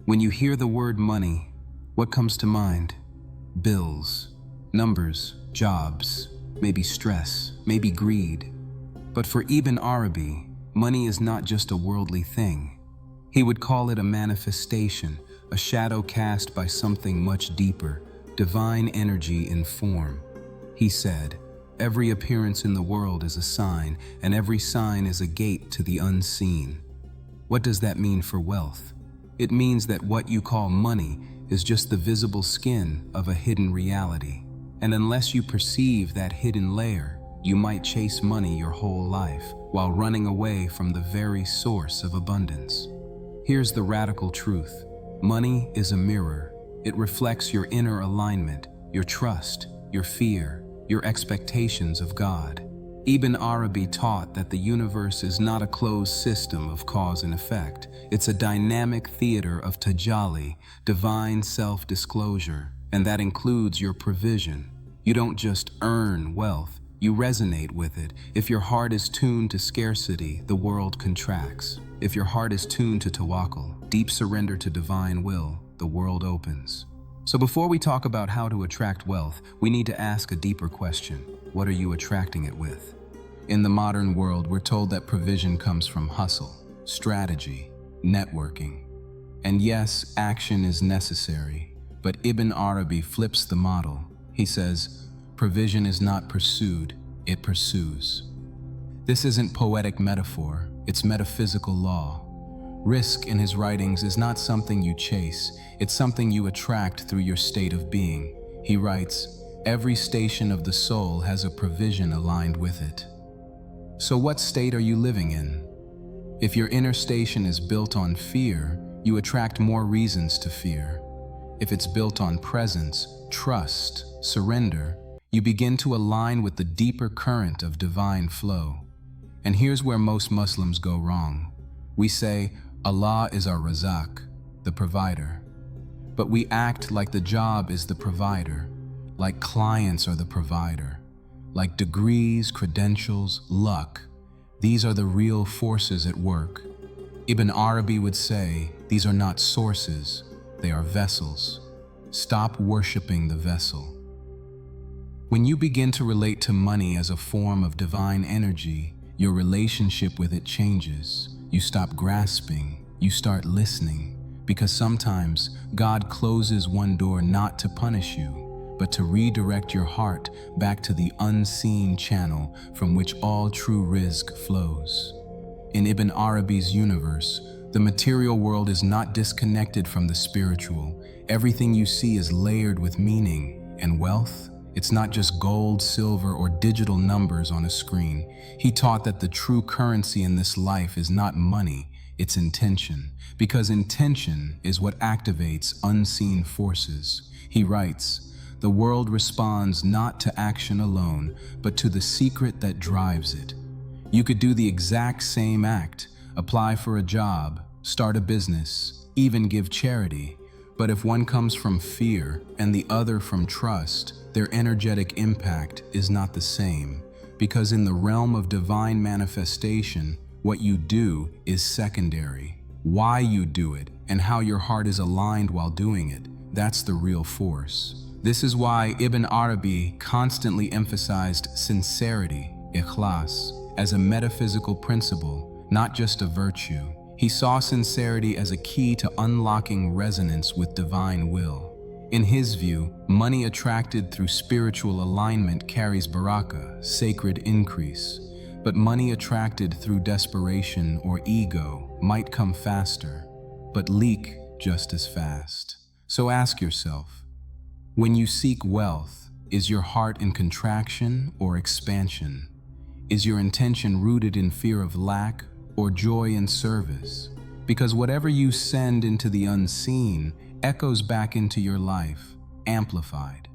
When you hear the word money, what comes to mind? Bills, numbers, jobs, maybe stress, maybe greed. But for Ibn Arabi, money is not just a worldly thing. He would call it a manifestation, a shadow cast by something much deeper, divine energy in form. He said, "Every appearance in the world is a sign, and every sign is a gate to the unseen." What does that mean for wealth? It means that what you call money is just the visible skin of a hidden reality. And unless you perceive that hidden layer, you might chase money your whole life while running away from the very source of abundance. Here's the radical truth. Money is a mirror. It reflects your inner alignment, your trust, your fear, your expectations of God. Ibn Arabi taught that the universe is not a closed system of cause and effect. It's a dynamic theater of tajalli, divine self-disclosure, and that includes your provision. You don't just earn wealth, you resonate with it. If your heart is tuned to scarcity, the world contracts. If your heart is tuned to tawakkul, deep surrender to divine will, the world opens. So before we talk about how to attract wealth, we need to ask a deeper question. What are you attracting it with? In the modern world, we're told that provision comes from hustle, strategy, networking. And yes, action is necessary, but Ibn Arabi flips the model. He says, provision is not pursued, it pursues. This isn't poetic metaphor, it's metaphysical law. Rizq in his writings is not something you chase, it's something you attract through your state of being. He writes, every station of the soul has a provision aligned with it. So what state are you living in? If your inner station is built on fear, you attract more reasons to fear. If it's built on presence, trust, surrender, you begin to align with the deeper current of divine flow. And here's where most Muslims go wrong. We say, Allah is our Razak, the provider. But we act like the job is the provider, like clients are the provider, like degrees, credentials, luck. These are the real forces at work. Ibn Arabi would say, these are not sources, they are vessels. Stop worshiping the vessel. When you begin to relate to money as a form of divine energy, your relationship with it changes. You stop grasping, you start listening, because sometimes God closes one door not to punish you, but to redirect your heart back to the unseen channel from which all true rizq flows. In Ibn Arabi's universe, the material world is not disconnected from the spiritual. Everything you see is layered with meaning, and wealth, it's not just gold, silver, or digital numbers on a screen. He taught that the true currency in this life is not money, it's intention, because intention is what activates unseen forces. He writes, the world responds not to action alone, but to the secret that drives it. You could do the exact same act, apply for a job, start a business, even give charity, but if one comes from fear and the other from trust, their energetic impact is not the same, because in the realm of divine manifestation, what you do is secondary. Why you do it and how your heart is aligned while doing it, that's the real force. This is why Ibn Arabi constantly emphasized sincerity, ikhlas, as a metaphysical principle, not just a virtue. He saw sincerity as a key to unlocking resonance with divine will. In his view, money attracted through spiritual alignment carries barakah, sacred increase. But money attracted through desperation or ego might come faster, but leak just as fast. So ask yourself, when you seek wealth, is your heart in contraction or expansion? Is your intention rooted in fear of lack or joy in service? Because whatever you send into the unseen echoes back into your life, amplified.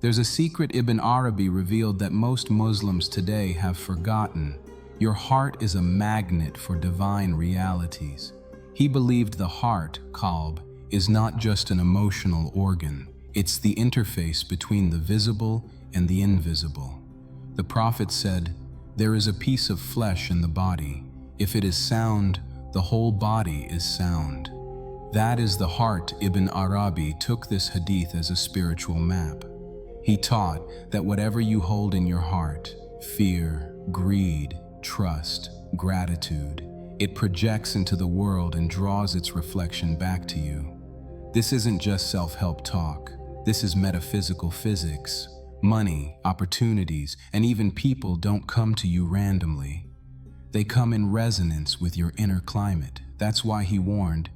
There's a secret Ibn Arabi revealed that most Muslims today have forgotten. Your heart is a magnet for divine realities. He believed the heart, qalb, is not just an emotional organ. It's the interface between the visible and the invisible. The Prophet said, there is a piece of flesh in the body. If it is sound, the whole body is sound. That is the heart. Ibn Arabi took this hadith as a spiritual map. He taught that whatever you hold in your heart, fear, greed, trust, gratitude, it projects into the world and draws its reflection back to you. This isn't just self-help talk. This is metaphysical physics. Money, opportunities, and even people don't come to you randomly. They come in resonance with your inner climate. That's why he warned,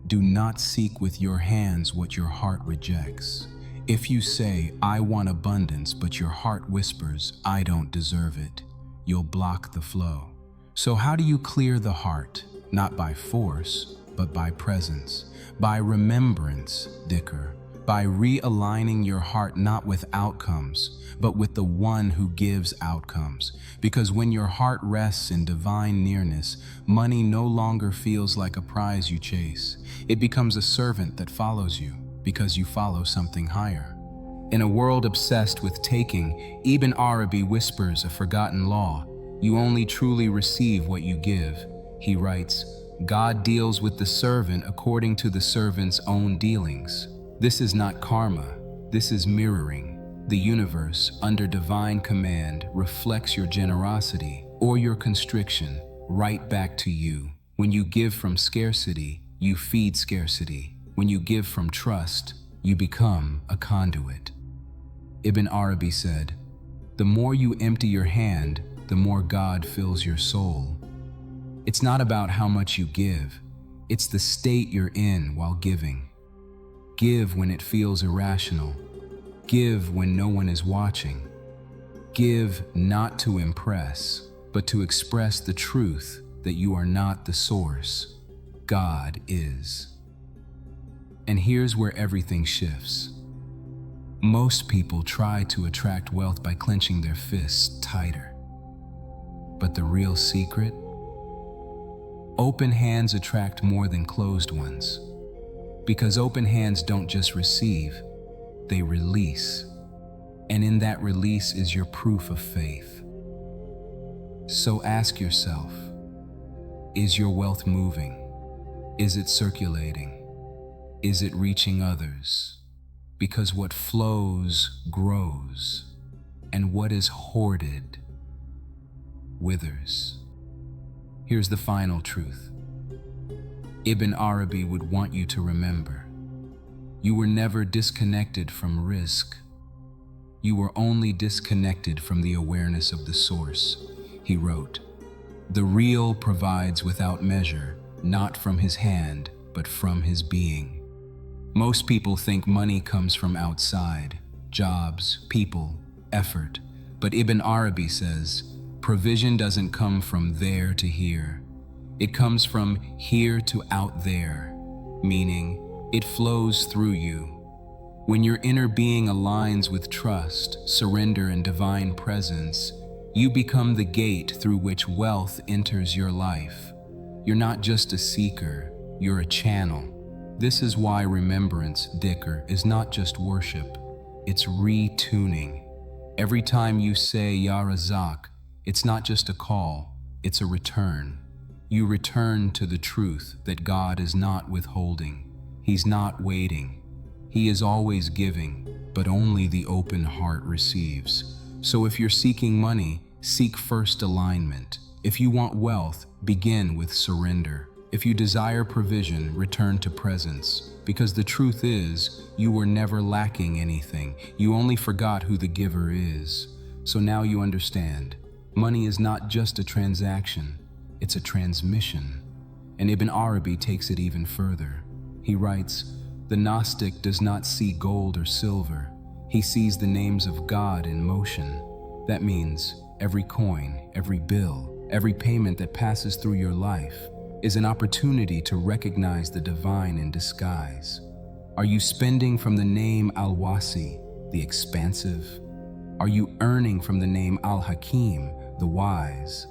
do not seek with your hands what your heart rejects. If you say, I want abundance, but your heart whispers, I don't deserve it, you'll block the flow. So how do you clear the heart? Not by force, but by presence, by remembrance, dhikr, by realigning your heart not with outcomes, but with the one who gives outcomes. Because when your heart rests in divine nearness, money no longer feels like a prize you chase. It becomes a servant that follows you, because you follow something higher. In a world obsessed with taking, Ibn Arabi whispers a forgotten law. You only truly receive what you give. He writes, God deals with the servant according to the servant's own dealings. This is not karma, this is mirroring. The universe, under divine command, reflects your generosity or your constriction right back to you. When you give from scarcity, you feed scarcity. When you give from trust, you become a conduit. Ibn Arabi said, the more you empty your hand, the more God fills your soul. It's not about how much you give, it's the state you're in while giving. Give when it feels irrational. Give when no one is watching. Give not to impress, but to express the truth that you are not the source. God is. And here's where everything shifts. Most people try to attract wealth by clenching their fists tighter. But the real secret? Open hands attract more than closed ones. Because open hands don't just receive, they release. And in that release is your proof of faith. So ask yourself, is your wealth moving? Is it circulating? Is it reaching others? Because what flows grows, and what is hoarded withers. Here's the final truth. Ibn Arabi would want you to remember, you were never disconnected from Rizq. You were only disconnected from the awareness of the source. He wrote, the real provides without measure, not from his hand, but from his being. Most people think money comes from outside, jobs, people, effort. But Ibn Arabi says, provision doesn't come from there to here. It comes from here to out there, meaning it flows through you. When your inner being aligns with trust, surrender, and divine presence, you become the gate through which wealth enters your life. You're not just a seeker, you're a channel. This is why remembrance, dhikr, is not just worship, it's retuning. Every time you say Ya Razak, it's not just a call, it's a return. You return to the truth that God is not withholding. He's not waiting. He is always giving, but only the open heart receives. So if you're seeking money, seek first alignment. If you want wealth, begin with surrender. If you desire provision, return to presence. Because the truth is, you were never lacking anything. You only forgot who the giver is. So now you understand. Money is not just a transaction. It's a transmission. And Ibn Arabi takes it even further. He writes, the Gnostic does not see gold or silver. He sees the names of God in motion. That means every coin, every bill, every payment that passes through your life is an opportunity to recognize the divine in disguise. Are you spending from the name Al-Wasi, the expansive? Are you earning from the name Al-Hakim, the wise?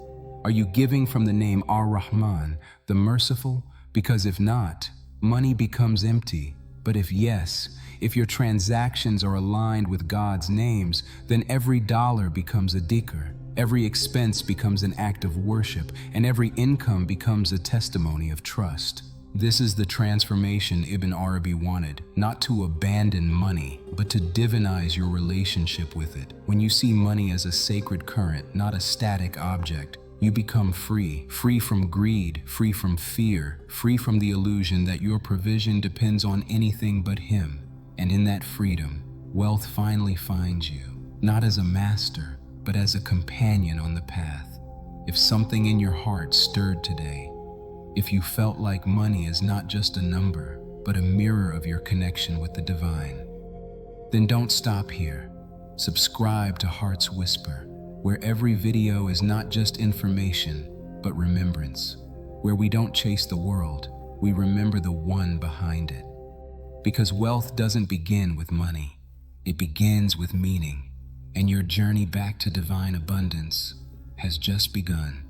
Are you giving from the name Ar-Rahman, the merciful? Because if not, money becomes empty. But if yes, if your transactions are aligned with God's names, then every dollar becomes a dhikr, every expense becomes an act of worship, and every income becomes a testimony of trust. This is the transformation Ibn Arabi wanted, not to abandon money, but to divinize your relationship with it. When you see money as a sacred current, not a static object, you become free, free from greed, free from fear, free from the illusion that your provision depends on anything but Him. And in that freedom, wealth finally finds you, not as a master, but as a companion on the path. If something in your heart stirred today, if you felt like money is not just a number, but a mirror of your connection with the divine, then don't stop here. Subscribe to Heart's Whisper, where every video is not just information, but remembrance. Where we don't chase the world, we remember the one behind it. Because wealth doesn't begin with money, it begins with meaning, and your journey back to divine abundance has just begun.